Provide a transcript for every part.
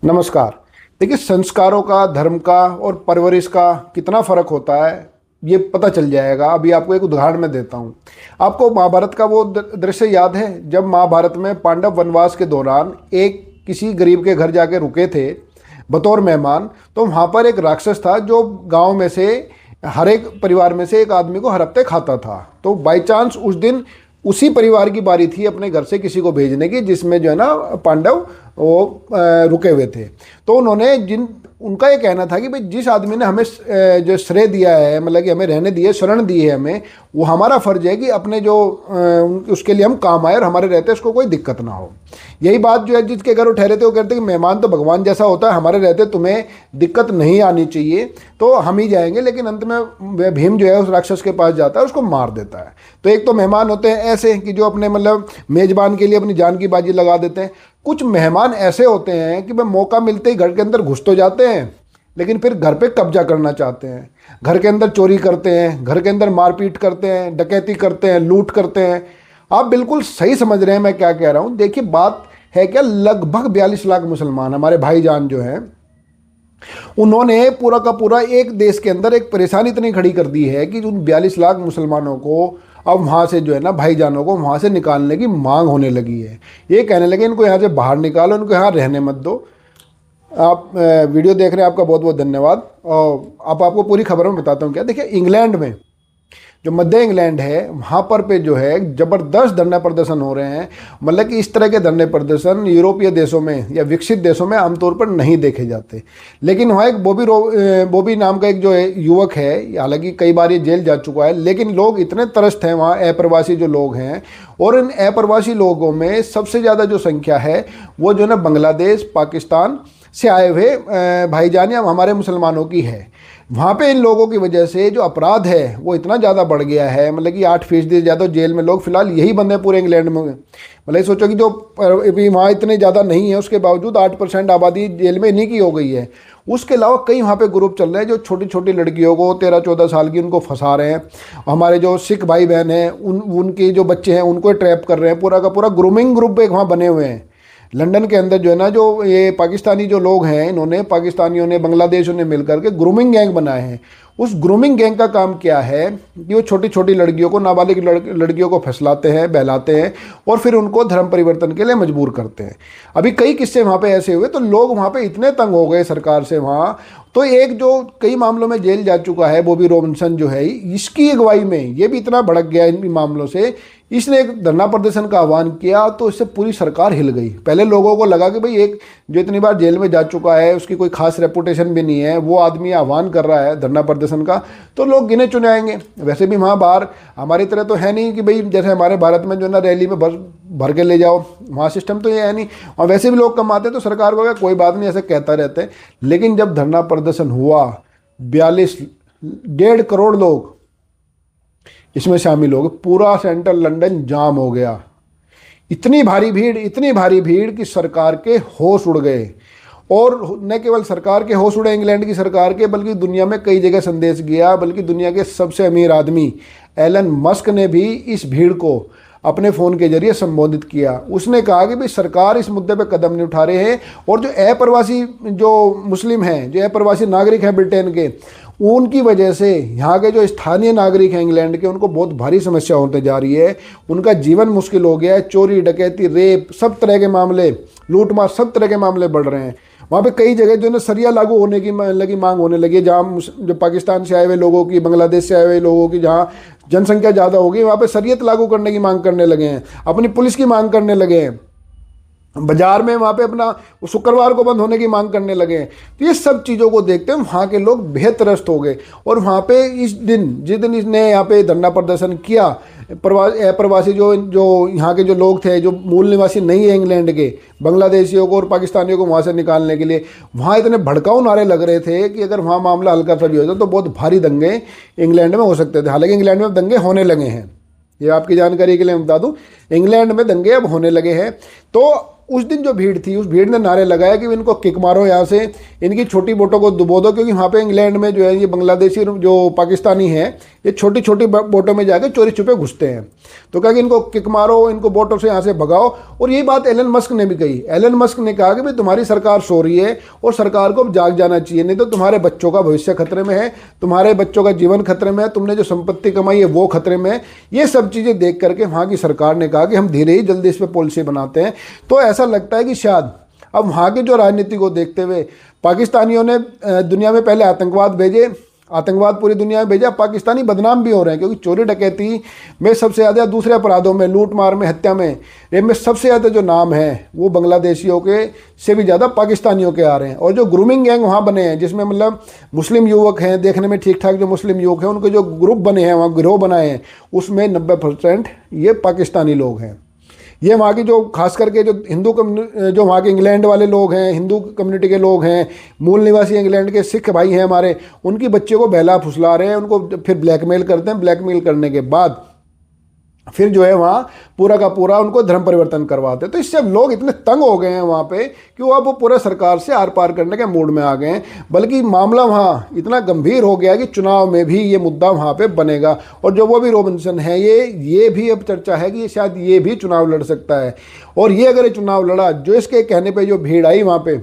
नमस्कार। देखिए, संस्कारों का, धर्म का और परवरिश का कितना फर्क होता है ये पता चल जाएगा। अभी आपको एक उदाहरण मैं देता हूँ। आपको महाभारत का वो दृश्य याद है जब महाभारत में पांडव वनवास के दौरान एक किसी गरीब के घर जाके रुके थे बतौर मेहमान। तो वहाँ पर एक राक्षस था जो गांव में से हर एक परिवार में से एक आदमी को हर हफ्ते खाता था। तो बाई चांस उस दिन उसी परिवार की बारी थी अपने घर से किसी को भेजने की जिसमें जो है ना पांडव वो रुके हुए थे। तो उन्होंने उनका ये कहना था कि भाई जिस आदमी ने हमें जो श्रेय दिया है, मतलब कि हमें रहने दिए, शरण दी है हमें, वो हमारा फर्ज है कि अपने जो उसके लिए हम काम आए और हमारे रहते उसको कोई दिक्कत ना हो। यही बात जो है जिसके घर वो ठहरे थे वो कहते कि मेहमान तो भगवान जैसा होता है, हमारे रहते तुम्हें दिक्कत नहीं आनी चाहिए, तो हम ही जाएंगे। लेकिन अंत में भीम जो है उस राक्षस के पास जाता है, उसको मार देता है। तो एक तो मेहमान होते हैं ऐसे कि जो अपने मतलब मेजबान के लिए अपनी जान की बाजी लगा देते हैं। कुछ मेहमान ऐसे होते हैं कि भाई मौका मिलते ही घर के अंदर घुस तो जाते हैं, लेकिन फिर घर पे कब्जा करना चाहते हैं, घर के अंदर चोरी करते हैं, घर के अंदर मारपीट करते हैं, डकैती करते हैं, लूट करते हैं। आप बिल्कुल सही समझ रहे हैं मैं क्या कह रहा हूँ। देखिए, बात है क्या, लगभग 42 लाख मुसलमान हमारे भाईजान जो हैं, उन्होंने पूरा का पूरा एक देश के अंदर एक परेशानी इतनी खड़ी कर दी है कि उन 42 लाख मुसलमानों को अब वहाँ से जो है ना भाईजानों को वहाँ से निकालने की मांग होने लगी है। ये कहने लगे इनको यहाँ से बाहर निकालो, इनको यहाँ रहने मत दो। आप वीडियो देख रहे हैं, आपका बहुत बहुत धन्यवाद। और आपको पूरी खबर में बताता हूँ क्या। देखिए, इंग्लैंड में जो मध्य इंग्लैंड है वहाँ पर पे जो है ज़बरदस्त धरना प्रदर्शन हो रहे हैं। मतलब कि इस तरह के धरने प्रदर्शन यूरोपीय देशों में या विकसित देशों में आमतौर पर नहीं देखे जाते। लेकिन वहाँ एक बॉबी नाम का एक जो है युवक है, हालांकि कई बार ये जेल जा चुका है, लेकिन लोग इतने त्रस्त हैं वहाँ अप्रवासी जो लोग हैं। और इन अप्रवासी लोगों में सबसे ज़्यादा जो संख्या है वो जो है ना बांग्लादेश, पाकिस्तान से आए हुए भाईजान या हमारे मुसलमानों की है। वहाँ पे इन लोगों की वजह से जो अपराध है वो इतना ज़्यादा बढ़ गया है, मतलब कि 8% ज़्यादा जेल में लोग फिलहाल यही बंद है पूरे इंग्लैंड में। मतलब सोचो कि जो अभी वहाँ इतने ज़्यादा नहीं है उसके बावजूद 8% आबादी जेल में इन्हीं की हो गई है। उसके अलावा कई वहाँ पे ग्रुप चल रहे हैं जो छोटी छोटी लड़कियों को 13-14 साल की उनको फंसा रहे हैं। हमारे जो सिख भाई बहन हैं उनके जो बच्चे हैं उनको ट्रैप कर रहे हैं। पूरा का पूरा ग्रूमिंग ग्रुप एक वहाँ बने हुए हैं लंदन के अंदर जो है ना। जो ये पाकिस्तानी जो लोग हैं, इन्होंने पाकिस्तानियों ने, बांग्लादेशियों ने मिलकर के ग्रूमिंग गैंग बनाए हैं। उस ग्रूमिंग गैंग का काम क्या है कि वो छोटी छोटी लड़कियों को, नाबालिग लड़कियों को फंसलाते हैं, बहलाते हैं और फिर उनको धर्म परिवर्तन के लिए मजबूर करते हैं। अभी कई किस्से वहाँ पे ऐसे हुए, तो लोग वहाँ पे इतने तंग हो गए सरकार से वहाँ। तो एक जो कई मामलों में जेल जा चुका है बॉबी रॉबिन्सन जो है, इसकी अगुवाई में ये भी इतना भड़क गया इन मामलों से, इसने एक धरना प्रदर्शन का आह्वान किया। तो इससे पूरी सरकार हिल गई। पहले लोगों को लगा कि भाई एक जो इतनी बार जेल में जा चुका है, उसकी कोई खास रेपुटेशन भी नहीं है, वो आदमी आह्वान कर रहा है धरना प्रदर्शन का, तो लोग गिने चुने आएंगे। वैसे भी वहाँ बाहर हमारी तरह तो है नहीं कि भाई जैसे हमारे भारत में जो ना रैली में बस भर के ले जाओ, वहाँ सिस्टम तो ये है नहीं। और वैसे भी लोग कम आते हैं तो सरकार को कोई बात नहीं, ऐसे कहता रहते हैं। लेकिन जब धरना प्रदर्शन हुआ, 1.5 करोड़ लोग इसमें शामिल हो गए, पूरा सेंट्रल लंदन जाम हो गया। इतनी भारी भीड़ कि सरकार के होश उड़ गए। और न केवल सरकार के होश उड़े, इंग्लैंड की सरकार के, बल्कि दुनिया में कई जगह संदेश गया। बल्कि दुनिया के सबसे अमीर आदमी एलन मस्क ने भी इस भीड़ को अपने फ़ोन के जरिए संबोधित किया। उसने कहा कि भाई सरकार इस मुद्दे पे कदम नहीं उठा रहे हैं और जो अप्रवासी जो मुस्लिम हैं, जो अप्रवासी नागरिक हैं ब्रिटेन के, उनकी वजह से यहाँ के जो स्थानीय नागरिक हैं इंग्लैंड के, उनको बहुत भारी समस्या होते जा रही है। उनका जीवन मुश्किल हो गया है। चोरी, डकैती, रेप, सब तरह के मामले, लूटमार, सब तरह के मामले बढ़ रहे हैं। वहाँ पे कई जगह जो है सरिया लागू होने की मांग होने लगी है। जहाँ जो पाकिस्तान से आए हुए लोगों की, बांग्लादेश से आए हुए लोगों की जहाँ जनसंख्या ज़्यादा होगी, वहाँ पे शरीयत लागू करने की मांग करने लगे हैं, अपनी पुलिस की मांग करने लगे हैं। बाजार में वहाँ पे अपना शुक्रवार को बंद होने की मांग करने लगे हैं। तो ये सब चीज़ों को देखते हुए वहाँ के लोग बेहद त्रस्त हो गए। और वहाँ पे जिस दिन इसने यहाँ पे धरना प्रदर्शन किया, अप्रवासी जो यहाँ के जो लोग थे, जो मूल निवासी नहीं है इंग्लैंड के, बांग्लादेशियों को और पाकिस्तानियों को वहाँ से निकालने के लिए, वहाँ इतने भड़काऊ नारे लग रहे थे कि अगर वहाँ मामला हल्का सा भी होता तो बहुत भारी दंगे इंग्लैंड में हो सकते थे। हालांकि इंग्लैंड में दंगे होने लगे हैं, ये आपकी जानकारी के लिए मैं बता दूं, इंग्लैंड में दंगे अब होने लगे हैं। तो उस दिन जो भीड़ थी, उस भीड़ ने नारे लगाया कि इनको किक मारो यहाँ से, इनकी छोटी बोटों को डुबो दो, क्योंकि वहाँ पे इंग्लैंड में जो है ये बांग्लादेशी जो पाकिस्तानी हैं ये छोटी छोटी बोटों में जाकर चोरी छुपे घुसते हैं। तो कहा कि इनको किक मारो, इनको बोटों से यहाँ से भगाओ। और यही बात एलन मस्क ने भी कही। एलन मस्क ने कहा कि भाई तुम्हारी सरकार सो रही है और सरकार को जाग जाना चाहिए, नहीं तो तुम्हारे बच्चों का भविष्य खतरे में है, तुम्हारे बच्चों का जीवन खतरे में है, तुमने जो संपत्ति कमाई है वो खतरे में है। ये सब चीज़ें देख करके वहाँ की सरकार ने कहा कि हम धीरे ही जल्दी इस पर पॉलिसी बनाते हैं। तो ऐसा लगता है कि शायद अब वहाँ की जो राजनीति को देखते हुए पाकिस्तानियों ने दुनिया में पहले आतंकवाद भेजे, आतंकवाद पूरी दुनिया में भेजा, पाकिस्तानी बदनाम भी हो रहे हैं, क्योंकि चोरी डकैती में सबसे ज़्यादा, दूसरे अपराधों में, लूट मार में, हत्या में, रेप में सबसे ज़्यादा जो नाम है वो बांग्लादेशियों के से भी ज़्यादा पाकिस्तानियों के आ रहे हैं। और जो ग्रूमिंग गैंग वहाँ बने हैं, जिसमें मतलब मुस्लिम युवक हैं, देखने में ठीक ठाक जो मुस्लिम युवक हैं, उनके जो ग्रुप बने हैं वहाँ, गिरोह बनाए हैं, उसमें 90% ये पाकिस्तानी लोग हैं। ये वहाँ की जो खास करके जो हिंदू जो वहाँ के इंग्लैंड वाले लोग हैं, हिंदू कम्युनिटी के लोग हैं, मूल निवासी इंग्लैंड के सिख भाई हैं हमारे, उनकी बच्चे को बहला फुसला रहे हैं, उनको फिर ब्लैकमेल करते हैं। ब्लैकमेल करने के बाद फिर जो है वहाँ पूरा का पूरा उनको धर्म परिवर्तन करवाते हैं। तो इससे अब लोग इतने तंग हो गए हैं वहाँ पे कि वो अब वो पूरा सरकार से आर पार करने के मूड में आ गए हैं। बल्कि मामला वहाँ इतना गंभीर हो गया कि चुनाव में भी ये मुद्दा वहाँ पे बनेगा। और जो वो भी रॉबिन्सन है, ये भी अब चर्चा है कि शायद ये भी चुनाव लड़ सकता है। और ये अगर ये चुनाव लड़ा, जो इसके कहने पर जो भीड़ आई वहाँ पर,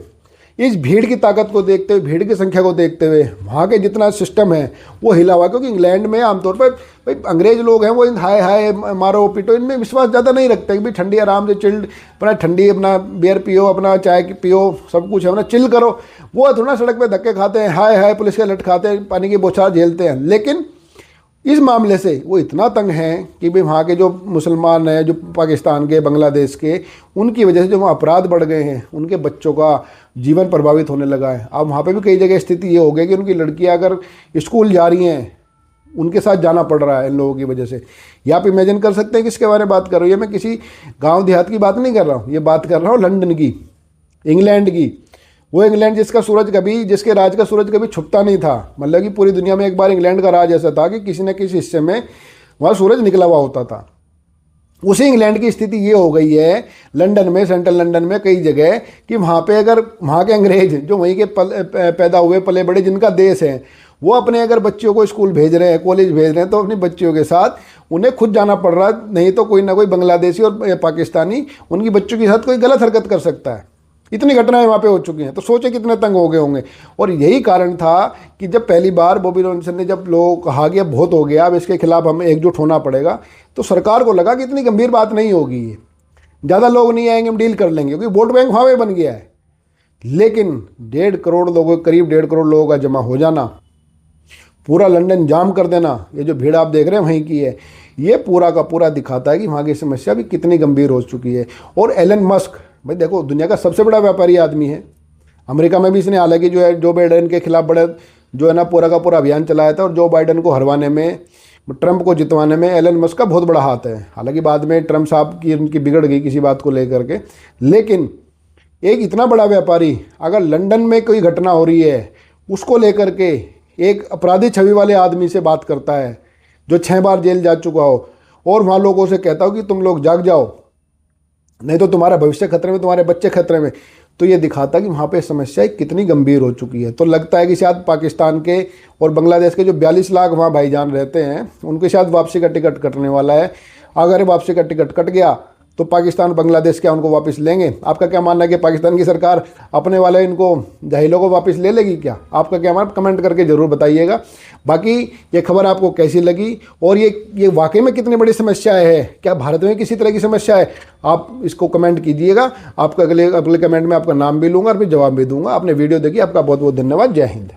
इस भीड़ की ताकत को देखते हुए, भीड़ की संख्या को देखते हुए, वहाँ के जितना सिस्टम है वो हिला हुआ। क्योंकि इंग्लैंड में आमतौर पर भाई अंग्रेज लोग हैं, वो हाय हाय मारो पीटो, इनमें विश्वास ज़्यादा नहीं रखते कि भाई ठंडी आराम से चिल्ड, अपना ठंडी अपना बियर पियो, अपना चाय पियो, सब कुछ है अपना चिल करो। वो थोड़ा सड़क पे धक्के खाते हैं, हाय हाय पुलिस के लट खाते हैं, पानी की बौछार झेलते हैं। लेकिन इस मामले से वो इतना तंग हैं कि भाई वहाँ के जो मुसलमान हैं, जो पाकिस्तान के, बांग्लादेश के, उनकी वजह से जो वहाँ अपराध बढ़ गए हैं, उनके बच्चों का जीवन प्रभावित होने लगा है। अब वहाँ पे भी कई जगह स्थिति ये हो गई कि उनकी लड़कियाँ अगर स्कूल जा रही हैं, उनके साथ जाना पड़ रहा है इन लोगों की वजह से। या आप इमेजिन कर सकते हैं किसके बारे में बात कर रहा हूँ। ये मैं किसी गाँव देहात की बात नहीं कर रहा हूँ, ये बात कर रहा हूँ लंदन की, इंग्लैंड की। वो इंग्लैंड जिसके राज का सूरज कभी छुपता नहीं था। मतलब कि पूरी दुनिया में एक बार इंग्लैंड का राज ऐसा था कि किसी न किसी हिस्से में वहाँ सूरज निकला हुआ होता था। उसी इंग्लैंड की स्थिति ये हो गई है लंदन में, सेंट्रल लंदन में कई जगह, कि वहाँ पे अगर वहाँ के अंग्रेज जो वहीं के पैदा हुए पले बड़े, जिनका देश है, वो अपने अगर बच्चियों को स्कूल भेज रहे हैं, कॉलेज भेज रहे हैं, तो अपनी बच्चियों के साथ उन्हें खुद जाना पड़ रहा है। नहीं तो कोई ना कोई बांग्लादेशी और पाकिस्तानी उनकी बच्चों के साथ कोई गलत हरकत कर सकता है। इतनी घटनाएं वहाँ पे हो चुकी हैं। तो सोचे कितने तंग हो गए होंगे। और यही कारण था कि जब पहली बार बॉबी रॉबिन्सन ने, जब लोग कहा गया बहुत हो गया, अब इसके खिलाफ हमें एकजुट होना पड़ेगा, तो सरकार को लगा कि इतनी गंभीर बात नहीं होगी, ये ज़्यादा लोग नहीं आएंगे, हम डील कर लेंगे, क्योंकि वोट बैंक वहाँ पे बन गया है। लेकिन 1.5 करोड़ लोगों, करीब 1.5 करोड़ लोगों का जमा हो जाना, पूरा लंदन जाम कर देना, ये जो भीड़ आप देख रहे हैं वहीं की है, ये पूरा का पूरा दिखाता है कि वहाँ की समस्या भी कितनी गंभीर हो चुकी है। और एलन मस्क, भाई देखो, दुनिया का सबसे बड़ा व्यापारी आदमी है। अमेरिका में भी इसने हालांकि जो है जो बाइडेन के खिलाफ बड़े जो है ना पूरा का पूरा अभियान चलाया था, और जो बाइडेन को हरवाने में, ट्रंप को जितवाने में एलन मस्क का बहुत बड़ा हाथ है। हालांकि बाद में ट्रंप साहब की उनकी बिगड़ गई किसी बात को लेकर के। लेकिन एक इतना बड़ा व्यापारी अगर लंदन में कोई घटना हो रही है, उसको लेकर के एक अपराधी छवि वाले आदमी से बात करता है, जो 6 बार जेल जा चुका हो, और वहाँ लोगों से कहता हो कि तुम लोग जाग जाओ, नहीं तो तुम्हारा भविष्य खतरे में, तुम्हारे बच्चे खतरे में, तो ये दिखाता कि वहाँ पे समस्या कितनी गंभीर हो चुकी है। तो लगता है कि शायद पाकिस्तान के और बांग्लादेश के जो 42 लाख वहाँ भाईजान रहते हैं, उनके शायद वापसी का टिकट कटने वाला है। अगर वापसी का टिकट कट गया तो पाकिस्तान बांग्लादेश क्या उनको वापस लेंगे? आपका क्या मानना है कि पाकिस्तान की सरकार अपने वाले इनको जाहिलों को वापस ले लेगी क्या? आपका क्या मानना, कमेंट करके ज़रूर बताइएगा। बाकी ये खबर आपको कैसी लगी, और ये वाकई में कितनी बड़ी समस्या है, क्या भारत में किसी तरह की समस्या है, आप इसको कमेंट कीजिएगा। आपका अगले कमेंट में आपका नाम भी लूँगा और फिर जवाब भी दूंगा। आपने वीडियो देखी, आपका बहुत बहुत धन्यवाद। जय हिंद।